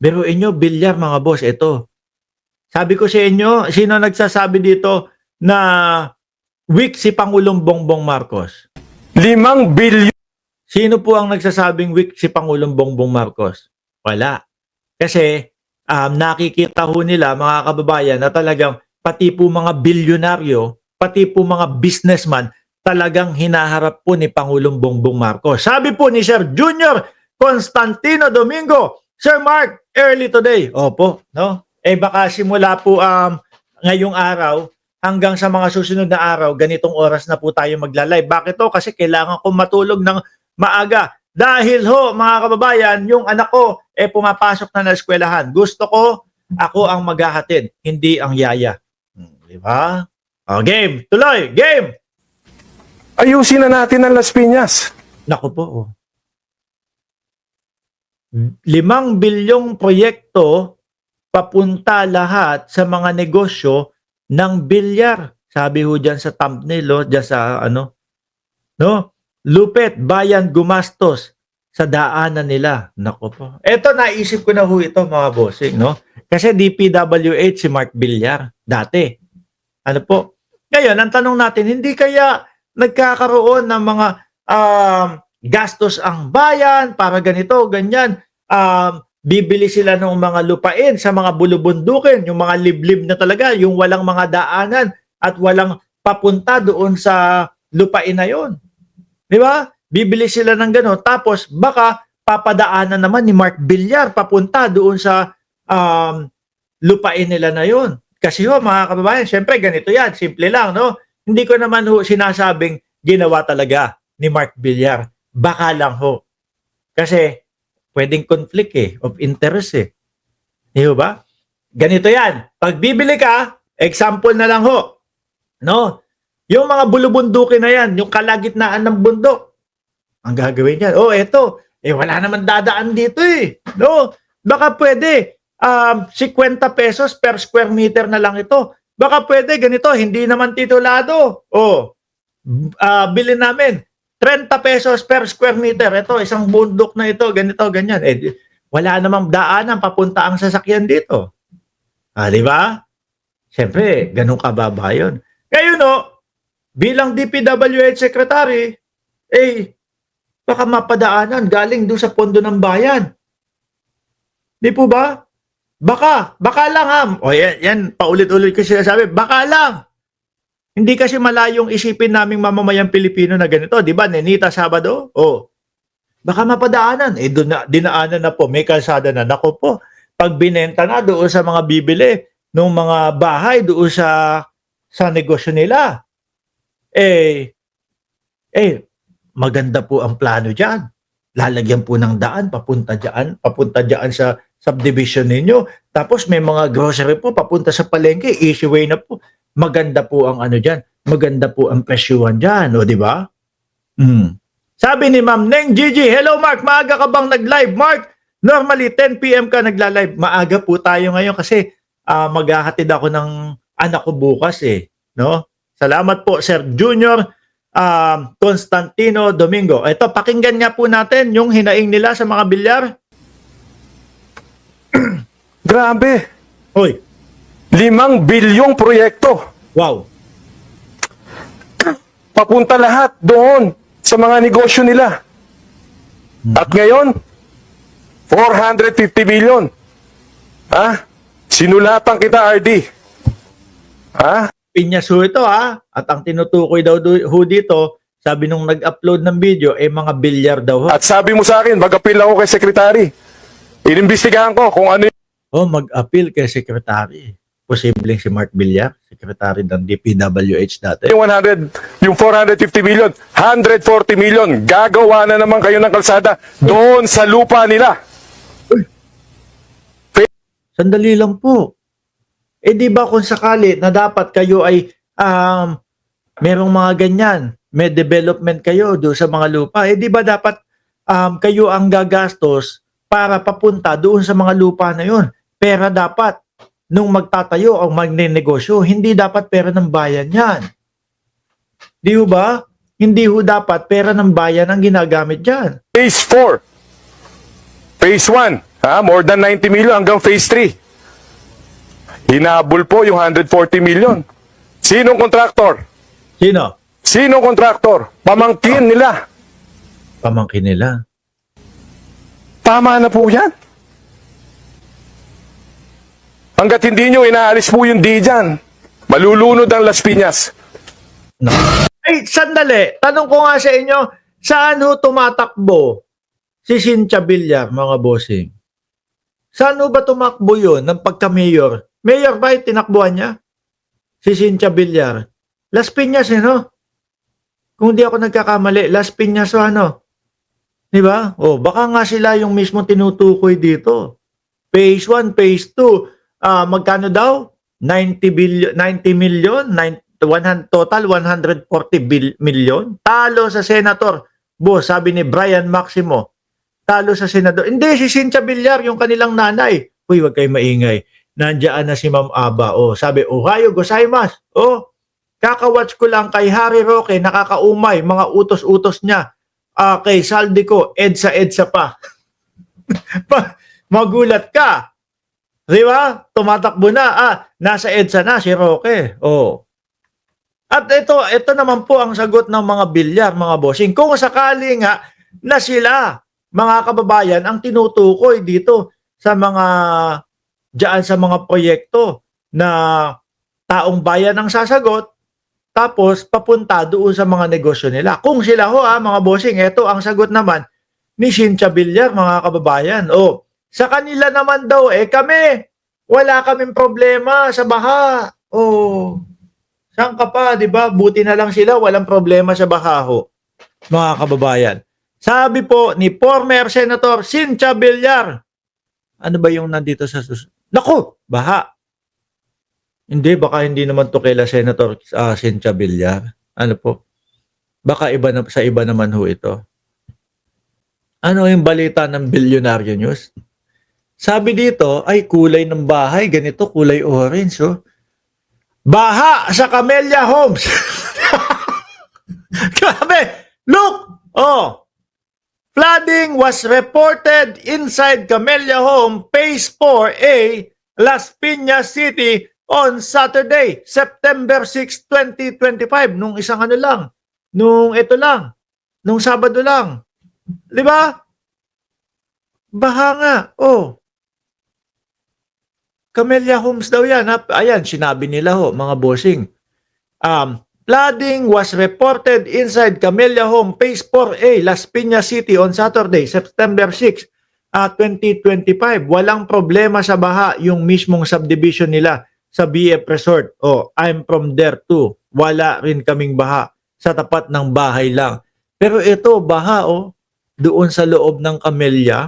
Biruin nyo, bilyar mga boss, ito. Sabi ko sa inyo, sino nagsasabi dito na weak si Pangulong Bongbong Marcos? 5 bilyon. Sino po ang nagsasabing weak si Pangulong Bongbong Marcos? Wala. Kasi nakikita ho nila mga kababayan na talagang pati po mga bilyonaryo, pati po mga businessman, talagang hinaharap po ni Pangulong Bongbong Marcos. Sabi po ni Sir Junior Constantino Domingo, Sir Mark, early today. Opo, no? Baka simula po ngayong araw hanggang sa mga susunod na araw, ganitong oras na po tayo magla-live. Bakit to? Kasi kailangan ko matulog ng maaga. Dahil ho, mga kababayan, yung anak ko pumapasok na na eskwelahan. Gusto ko, ako ang maghahatid, hindi ang yaya. Di ba? Game. Tuloy. Game. Ayusin na natin ang Las Piñas. Naku po. 5 bilyong proyekto papunta lahat sa mga negosyo ng bilyar. Sabi ho dyan sa thumbnail, dyan sa ano, no? Lupet, bayan gumastos sa daanan nila. Nako po. Ito, naisip ko na ho ito mga bossing, no? Kasi DPWH si Mark Villar dati. Ano po? Ngayon, ang tanong natin, hindi kaya nagkakaroon ng mga gastos ang bayan para ganito, ganyan. Bibili sila ng mga lupain sa mga bulubundukin, yung mga liblib na talaga, yung walang mga daanan at walang papunta doon sa lupain na yon. Di ba? Bibili sila ng gano'n. Tapos baka papadaanan naman ni Mark Villar papunta doon sa lupain nila na yon. Kasi ho, mga kababayan, syempre ganito yan. Simple lang, no? Hindi ko naman ho sinasabing ginawa talaga ni Mark Villar. Baka lang ho. Kasi pwedeng conflict of interest Di ba? Ganito yan. Pag bibili ka, example na lang ho. No? Yung mga bulubundukin na yan, yung kalagitnaan ng bundok, ang gagawin yan, eto, wala naman dadaan dito No? Baka pwede, 50 pesos per square meter na lang ito. Baka pwede, ganito, hindi naman titulado. Bilhin namin, 30 pesos per square meter. Ito, isang bundok na ito, ganito, ganyan. Wala namang daanan papunta ang sasakyan dito. Di ba? Siyempre, ganun kababa yun. Ngayon, bilang DPWH Secretary, baka mapadaanan galing doon sa pondo ng bayan. Di po ba? Baka lang yan, paulit-ulit ko sinasabi, baka lang. Hindi kasi malayong isipin naming mamamayang Pilipino na ganito, di ba? Nenita Sabado? Baka mapadaanan. Dinaanan na po, may kalsada na. Nako po, pag binenta na doon sa mga bibili ng mga bahay doon sa negosyo nila, maganda po ang plano dyan. Lalagyan po ng daan, papunta dyan sa subdivision ninyo. Tapos may mga grocery po, papunta sa palengke, easy way na po. Maganda po ang ano dyan. Maganda po ang presyuhan dyan, di ba? Sabi ni Ma'am Neng Gigi, hello Mark, maaga ka bang nag-live? Mark, normally 10 PM ka nagla-live. Maaga po tayo ngayon kasi maghahatid ako ng anak ko bukas no? Salamat po Sir Junior Constantino Domingo. Ito, pakinggan nga po natin yung hinaing nila sa mga bilyar. Grabe. 5 bilyong proyekto. Wow. Papunta lahat doon sa mga negosyo nila. At ngayon, 450 billion. Sinulatan kita, RD. Pinyaso ito at ang tinutukoy daw ho dito, sabi nung nag-upload ng video, mga bilyar daw ho. At sabi mo sa akin, mag-appeal ako kay Secretary. Inimbestigahan ko kung ano mag-appeal kay Secretary. Posibleng si Mark Villar, Secretary ng DPWH dati. yung 450 million, 140 million, gagawa na naman kayo ng kalsada doon sa lupa nila. Sandali lang po. Di ba kung sakali na dapat kayo ay merong mga ganyan, may development kayo doon sa mga lupa, di ba dapat kayo ang gagastos para papunta doon sa mga lupa na yun? Pera dapat nung magtatayo o magnenegosyo, hindi dapat pera ng bayan yan. Di ba? Hindi ho dapat pera ng bayan ang ginagamit dyan. Phase 4. Phase 1, More than 90 million hanggang phase 3. Hinabol po yung 140 million. Sinong kontraktor? Sino? Sinong kontraktor? Pamangkin nila. Pamangkin nila. Tama na po yan. Hanggat hindi nyo inaalis po yung D dyan, malulunod ang Las Piñas. No. Ay, sandali. Tanong ko nga sa inyo, saan ho tumatakbo si Cynthia Villar, mga bossing? Saan ho ba tumakbo yun ng pagka-mayor? Mayor ba yung tinakbuhan niya? Si Cynthia Villar. Las Piñas, no? Kung di ako nagkakamali, Las Piñas o ano? Di ba? O, baka nga sila yung mismo tinutukoy dito. Phase 1, Phase 2, magkano daw? 90 million, 100, total 140 million. Talo sa senator. Boss, sabi ni Brian Maximo, talo sa senador. Hindi, si Cynthia Villar, yung kanilang nanay. Uy, wag kayo maingay. Nandiyan na si Ma'am Aba. Oh, sabi, Ohayo gozaimasu. Oh, kakawatch ko lang kay Harry Roque, nakakaumay, mga utos-utos niya. Kay Saldico, EDSA pa. Magulat ka. Di ba? Tumatakbo na. Nasa EDSA na si Roque. Oh. At ito naman po ang sagot ng mga Villar, mga bossing. Kung sakali nga na sila, mga kababayan, ang tinutukoy dito sa mga diyan sa mga proyekto na taong bayan ang sasagot, tapos papunta doon sa mga negosyo nila. Kung sila ho, mga bossing, ito ang sagot naman ni Cynthia Villar, mga kababayan. O, sa kanila naman daw, kami, wala kaming problema sa baha. O, saan ka pa, di ba? Buti na lang sila, walang problema sa baha ho, mga kababayan. Sabi po ni former Senator Cynthia Villar, ano ba yung nandito sa Naku, baha. Hindi, baka hindi naman to kaila Senator Cynthia Villar. Ano po? Baka iba na, sa iba naman ho ito. Ano yung balita ng Bilyonaryo News? Sabi dito, ay kulay ng bahay, ganito, kulay orange. Oh. Baha sa Camellia Homes. Grabe! Look! Oh! Flooding was reported inside Camellia Home, Phase 4A, Las Piñas City on Saturday, September 6, 2025. Nung isang ano lang. Nung ito lang. Nung Sabado lang. Di ba? Baha nga. Oh. Camellia Homes daw yan. Ayan, sinabi nila ho, mga bossing. Flooding was reported inside Camellia Home, Phase 4A, Las Piñas City on Saturday, September 6, 2025. Walang problema sa baha yung mismong subdivision nila sa BF Resort. Oh, I'm from there too. Wala rin kaming baha. Sa tapat ng bahay lang. Pero ito, baha doon sa loob ng Camellia.